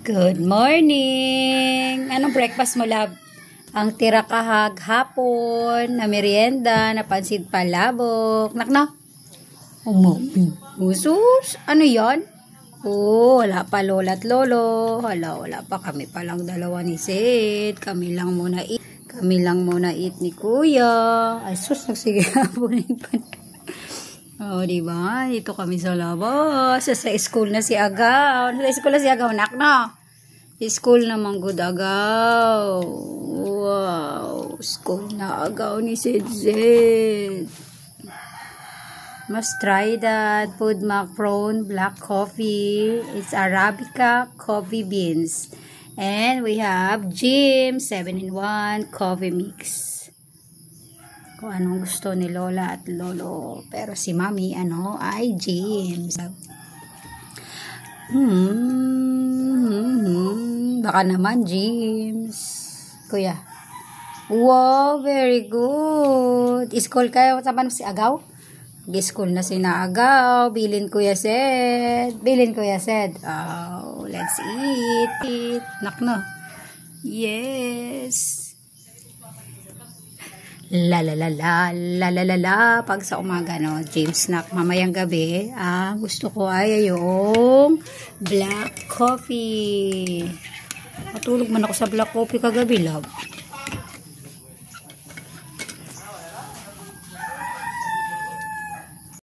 Good morning! Anong breakfast mo, love? Ang tira kahag hapon, na merienda, na pansit palabok. Nakno? Umami. Usus? Ano yon? Oh, wala pa lola at lolo. Wala pa. Kami pa lang dalawa ni Sid. Kami lang muna eat ni Kuya. Ay, sus, nagsige haponin pa. Oh, diba? Dito kami sa labas. Sa school na si Agaw. Sa school na si Agaw, nak, no? School naman, good Agaw. Wow. School na Agaw ni Sid. Must try that. Food macaron, black coffee. It's Arabica coffee beans. And we have Jim 7-in-1 coffee mix. Kung anong gusto ni Lola at Lolo. Pero si Mami, ay James. Baka naman, James. Kuya. Wow, very good. School kayo, saban si Agaw? School na si Agaw. Bilin Kuya Sed. Oh, let's eat. Nakno. Yes. La pag sa umaga, no, James snack. Mamayang gabi, gusto ko ay yung black coffee. Matulog man ako sa black coffee kagabi, love.